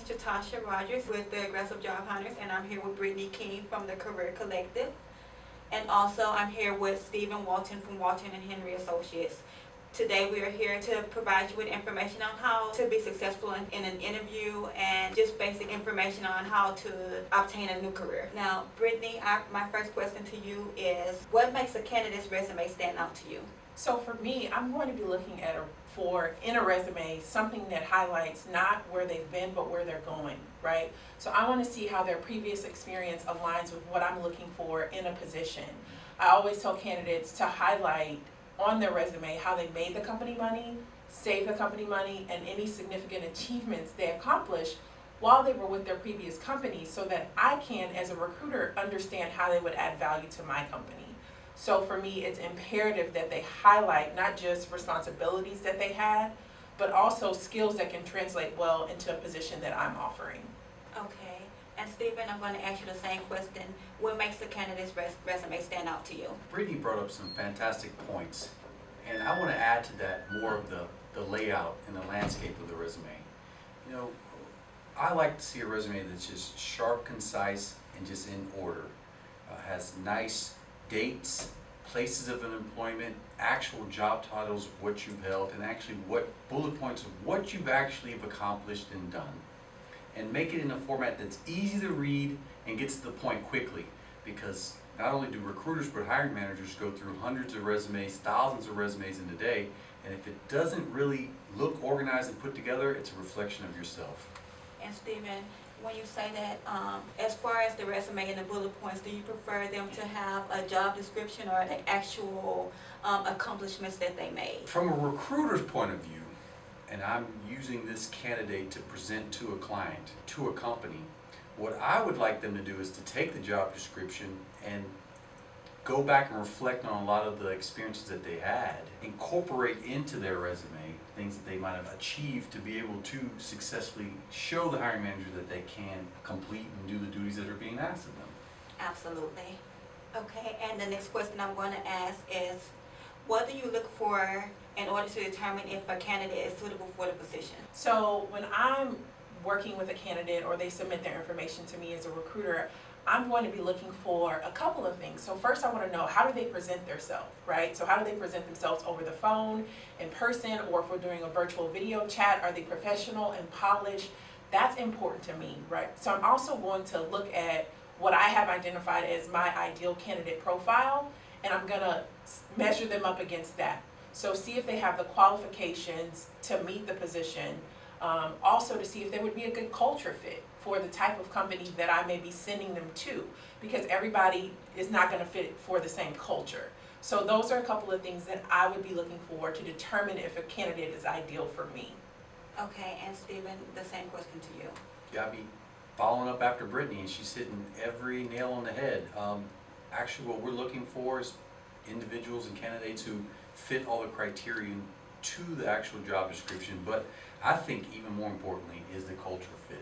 Chatasha Rogers with the Aggressive Job Hunters, and I'm here with Brittany King from the Career Collective. And also, I'm here with Stephen Walton from Walton and Henry Associates. Today, we are here to provide you with information on how to be successful in an interview and just basic information on how to obtain a new career. Now, Brittany, my first question to you is, what makes a candidate's resume stand out to you? So for me, I'm going to be looking at in a resume something that highlights not where they've been but where they're going, right? So I want to see how their previous experience aligns with what I'm looking for in a position. I always tell candidates to highlight on their resume how they made the company money, saved the company money, and any significant achievements they accomplished while they were with their previous company, so that I can, as a recruiter, understand how they would add value to my company. So for me, it's imperative that they highlight not just responsibilities that they had, but also skills that can translate well into a position that I'm offering. Okay. And Stephen, I'm going to ask you the same question. What makes the candidate's resume stand out to you? Brittany brought up some fantastic points, and I want to add to that more of the layout and the landscape of the resume. You know, I like to see a resume that's just sharp, concise, and just in order. Has nice dates, places of employment, actual job titles of what you've held, and actually what bullet points of what you've actually have accomplished and done. And make it in a format that's easy to read and gets to the point quickly, because not only do recruiters but hiring managers go through hundreds of resumes, thousands of resumes in a day, and if it doesn't really look organized and put together, it's a reflection of yourself. And Stephen, when you say that, as far as the resume and the bullet points, do you prefer them to have a job description or the actual accomplishments that they made? From a recruiter's point of view, and I'm using this candidate to present to a client, to a company, what I would like them to do is to take the job description and go back and reflect on a lot of the experiences that they had, incorporate into their resume things that they might have achieved to be able to successfully show the hiring manager that they can complete and do the duties that are being asked of them. Absolutely. Okay, and the next question I'm going to ask is, what do you look for in order to determine if a candidate is suitable for the position? So when I'm working with a candidate or they submit their information to me as a recruiter, I'm going to be looking for a couple of things. So first I want to know, how do they present themselves, right? So how do they present themselves over the phone, in person, or if we're doing a virtual video chat, are they professional and polished? That's important to me, right? So I'm also going to look at what I have identified as my ideal candidate profile, and I'm going to measure them up against that. So see if they have the qualifications to meet the position, also to see if they would be a good culture fit for the type of company that I may be sending them to, because everybody is not going to fit for the same culture. So those are a couple of things that I would be looking for to determine if a candidate is ideal for me. Okay, and Stephen, the same question to you. Yeah, I'll be following up after Brittany, and she's hitting every nail on the head. Actually, what we're looking for is individuals and candidates who fit all the criteria to the actual job description, but I think even more importantly is the culture fit.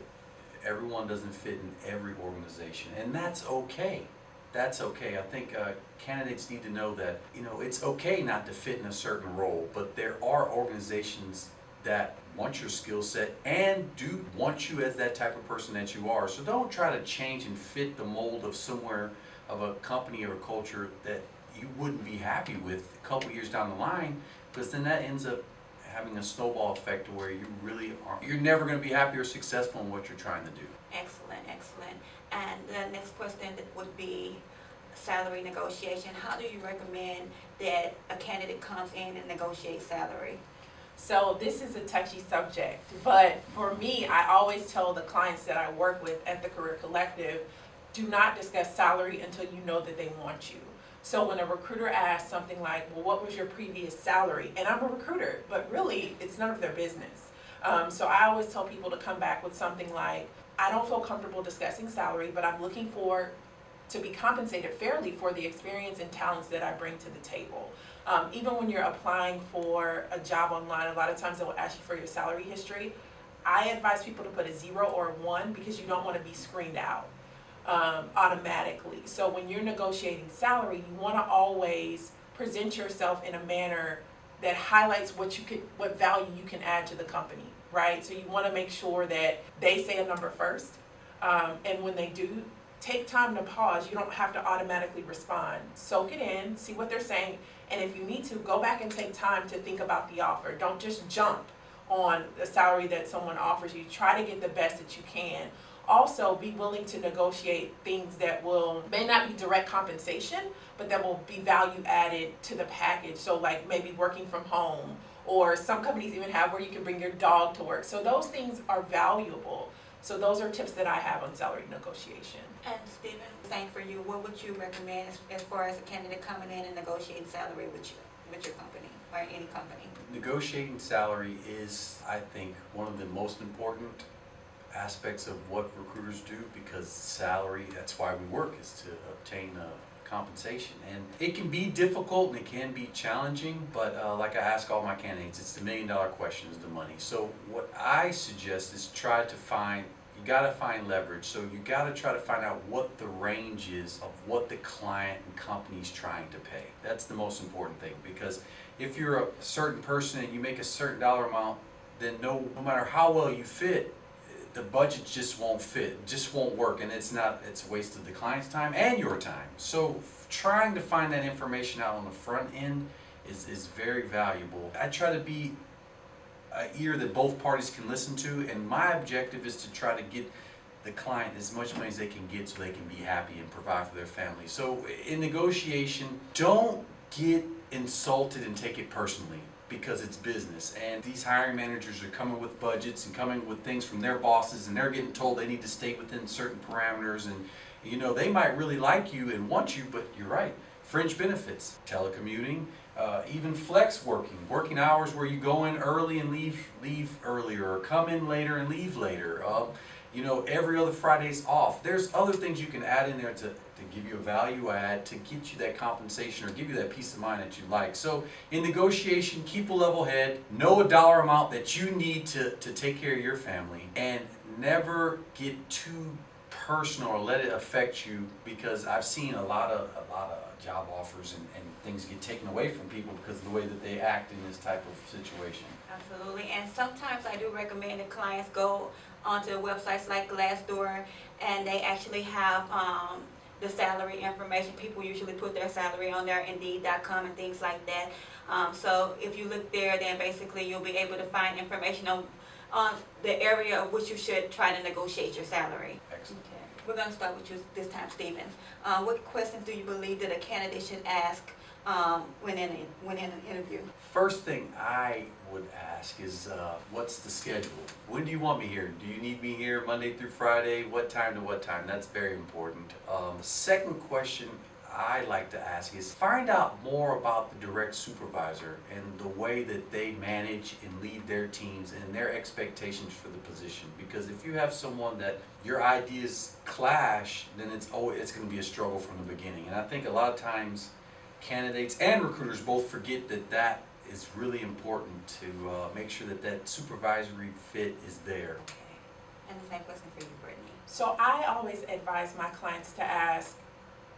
Everyone doesn't fit in every organization, and that's okay. That's okay. I think candidates need to know that, you know, it's okay not to fit in a certain role, but there are organizations that want your skill set and do want you as that type of person that you are. So don't try to change and fit the mold of somewhere, of a company or a culture that you wouldn't be happy with a couple years down the line, because then that ends up having a snowball effect where you really aren't, you're never going to be happy or successful in what you're trying to do. Excellent, excellent. And the next question would be salary negotiation. How do you recommend that a candidate comes in and negotiates salary? So this is a touchy subject, but for me, I always tell the clients that I work with at the Career Collective, do not discuss salary until you know that they want you. So when a recruiter asks something like, well, what was your previous salary? And I'm a recruiter, but really it's none of their business. So I always tell people to come back with something like, I don't feel comfortable discussing salary, but I'm looking to be compensated fairly for the experience and talents that I bring to the table. Even when you're applying for a job online, a lot of times they will ask you for your salary history. I advise people to put a 0 or a 1 because you don't want to be screened out automatically. So when you're negotiating salary, you want to always present yourself in a manner that highlights what value you can add to the company, right? So you want to make sure that they say a number first. And when they do, take time to pause. You don't have to automatically respond. Soak it in, see what they're saying, and if you need to, go back and take time to think about the offer. Don't just jump on the salary that someone offers you. Try to get the best that you can. Also, be willing to negotiate things that may not be direct compensation, but that will be value added to the package. So like maybe working from home, or some companies even have where you can bring your dog to work. So those things are valuable. So those are tips that I have on salary negotiation. And Stephen, same for you. What would you recommend as far as a candidate coming in and negotiating salary with your company or any company? Negotiating salary is, I think, one of the most important aspects of what recruiters do, because salary, that's why we work, is to obtain compensation. And it can be difficult and it can be challenging, but like I ask all my candidates, it's the $1 million question, is the money. So what I suggest is try to find, you gotta find leverage. So you gotta try to find out what the range is of what the client and company's trying to pay. That's the most important thing, because if you're a certain person and you make a certain dollar amount, then no matter how well you fit, the budget just won't fit, just won't work, and it's a waste of the client's time and your time. So trying to find that information out on the front end is very valuable. I try to be an ear that both parties can listen to, and my objective is to try to get the client as much money as they can get so they can be happy and provide for their family. So in negotiation, don't get insulted and take it personally, because it's business, and these hiring managers are coming with budgets and coming with things from their bosses, and they're getting told they need to stay within certain parameters, and you know, they might really like you and want you, but you're right, fringe benefits, telecommuting, even flex working hours where you go in early and leave earlier, or come in later and leave later, you know, every other Friday's off. There's other things you can add in there to give you a value add, to get you that compensation or give you that peace of mind that you like. So in negotiation, keep a level head, know a dollar amount that you need to take care of your family, and never get too personal or let it affect you, because I've seen a lot of job offers and things get taken away from people because of the way that they act in this type of situation. Absolutely, and sometimes I do recommend that clients go onto websites like Glassdoor, and they actually have the salary information. People usually put their salary on there, Indeed.com and things like that. So if you look there, then basically you'll be able to find information on the area of which you should try to negotiate your salary. Excellent. Okay. We're going to start with you this time, Stephen. What questions do you believe that a candidate should ask when in an interview? First thing I would ask is, what's the schedule? When do you want me here? Do you need me here Monday through Friday? What time to what time? That's very important. The second question I like to ask is, find out more about the direct supervisor and the way that they manage and lead their teams and their expectations for the position. Because if you have someone that your ideas clash, then it's going to be a struggle from the beginning. And I think a lot of times candidates and recruiters both forget that is really important, to make sure that supervisory fit is there. Okay. And the same question for you, Brittany. So I always advise my clients to ask,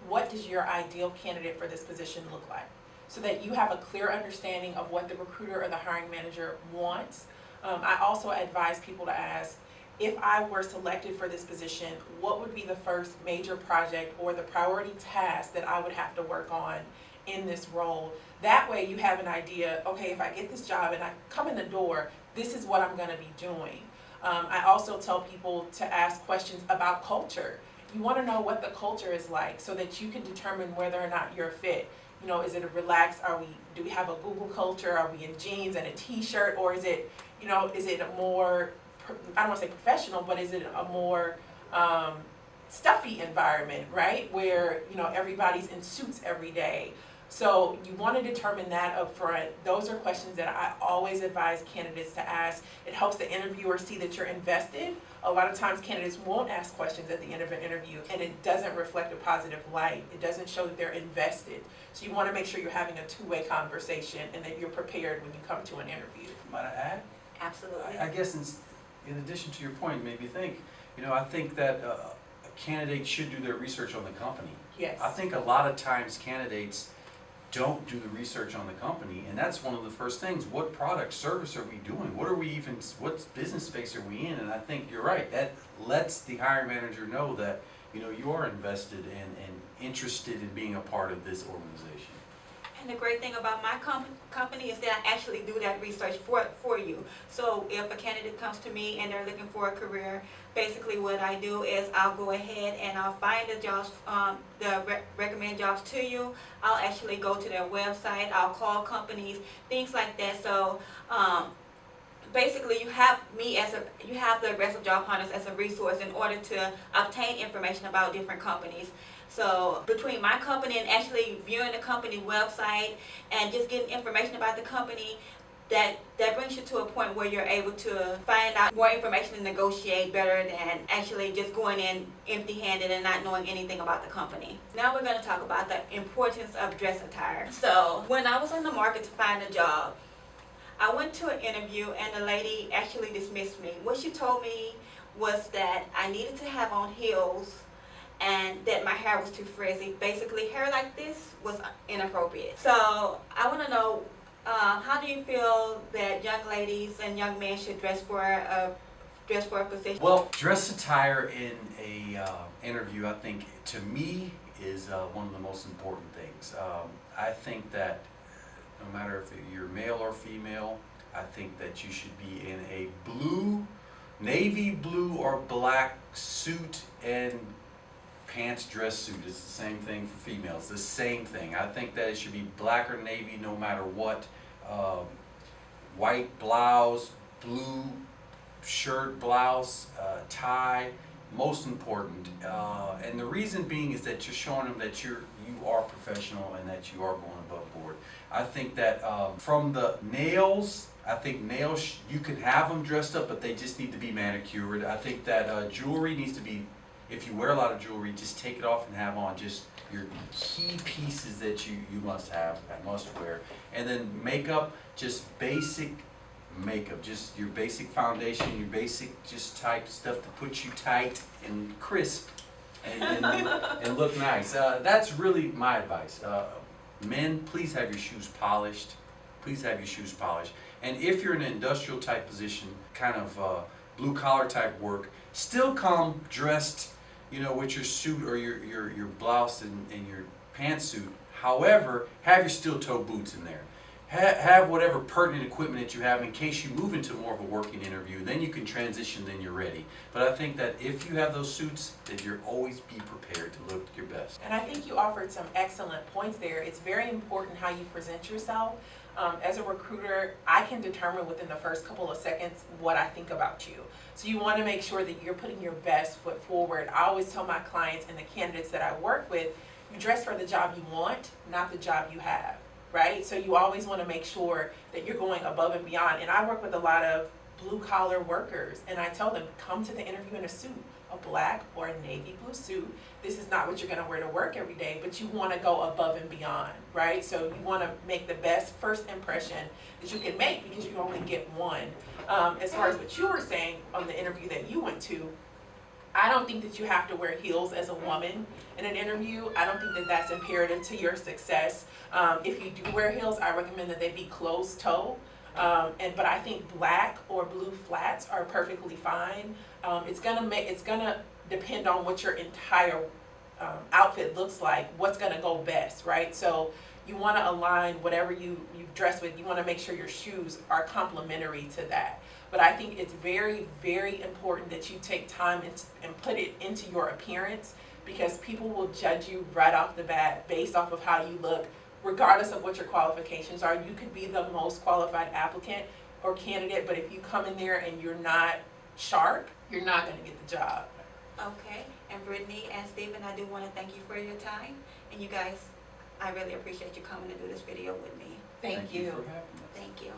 what does your ideal candidate for this position look like? So that you have a clear understanding of what the recruiter or the hiring manager wants. I also advise people to ask, if I were selected for this position, what would be the first major project or the priority task that I would have to work on in this role? That way you have an idea, okay, if I get this job and I come in the door, this is what I'm going to be doing. I also tell people to ask questions about culture. You want to know what the culture is like so that you can determine whether or not you're a fit. You know, is it a relaxed, do we have a Google culture? Are we in jeans and a t-shirt? Or is it, you know, is it a more, I don't want to say professional, but is it a more stuffy environment, right? Where, you know, everybody's in suits every day. So you want to determine that up front. Those are questions that I always advise candidates to ask. It helps the interviewer see that you're invested. A lot of times candidates won't ask questions at the end of an interview, and it doesn't reflect a positive light. It doesn't show that they're invested. So you want to make sure you're having a two-way conversation and that you're prepared when you come to an interview. Might I add? Absolutely. I guess in addition to your point, it made me think, you know, I think that a candidate should do their research on the company. Yes. I think a lot of times candidates don't do the research on the company, and that's one of the first things. What product, service are we doing? What business space are we in? And I think you're right, that lets the hiring manager know that, you know, you are invested and interested in being a part of this organization. And the great thing about my company is that I actually do that research for you. So if a candidate comes to me and they're looking for a career, basically what I do is I'll go ahead and I'll find the jobs, recommend jobs to you. I'll actually go to their website, I'll call companies, things like that. So basically you have the Aggressive Job Hunters as a resource in order to obtain information about different companies. So between my company and actually viewing the company website and just getting information about the company, that brings you to a point where you're able to find out more information and negotiate better than actually just going in empty-handed and not knowing anything about the company. Now we're going to talk about the importance of dress attire. So when I was on the market to find a job, I went to an interview and the lady actually dismissed me. What she told me was that I needed to have on heels and that my hair was too frizzy. Basically, hair like this was inappropriate. So I want to know, how do you feel that young ladies and young men should dress for a position? Well, dress attire in a interview, I think, to me, is one of the most important things. I think that no matter if you're male or female, I think that you should be in a blue, navy blue or black suit and pants, dress suit. It's the same thing for females, the same thing. I think that it should be black or navy no matter what. White blouse, blue shirt, blouse, tie, most important. And the reason being is that you're showing them that you are professional and that you are going above board. I think that from the nails, I think nails, you can have them dressed up, but they just need to be manicured. I think that jewelry needs to be, if you wear a lot of jewelry, just take it off and have on just your key pieces that you must have, must wear. And then makeup, just basic makeup, just your basic foundation, your basic just type stuff to put you tight and crisp and look nice. That's really my advice. Men, please have your shoes polished. Please have your shoes polished. And if you're in an industrial type position, kind of blue collar type work, still come dressed, you know, with your suit or your blouse and your pantsuit. However, have your steel toe boots in there. Have whatever pertinent equipment that you have in case you move into more of a working interview. Then you can transition, then you're ready. But I think that if you have those suits, that you'll always be prepared to look your best. And I think you offered some excellent points there. It's very important how you present yourself. As a recruiter, I can determine within the first couple of seconds what I think about you. So you want to make sure that you're putting your best foot forward. I always tell my clients and the candidates that I work with, you dress for the job you want, not the job you have, right? So you always want to make sure that you're going above and beyond. And I work with a lot of blue collar workers, and I tell them, come to the interview in a suit, a black or a navy blue suit. This is not what you're going to wear to work every day, but you want to go above and beyond, right? So you want to make the best first impression that you can make because you only get one. As far as what you were saying on the interview that you went to, I don't think that you have to wear heels as a woman in an interview. I don't think that that's imperative to your success. If you do wear heels, I recommend that they be closed toe. But I think black or blue flats are perfectly fine. It's gonna depend on what your entire outfit looks like, what's gonna go best, right? So you want to align whatever you dress with. You want to make sure your shoes are complementary to that. But I think it's very, very important that you take time and put it into your appearance, because people will judge you right off the bat based off of how you look, regardless of what your qualifications are. You could be the most qualified applicant or candidate, but if you come in there and you're not sharp, you're not going to get the job. Okay, and Brittany and Stephen, I do want to thank you for your time, and you guys, I really appreciate you coming to do this video with me. Thank you. For having us. Thank you.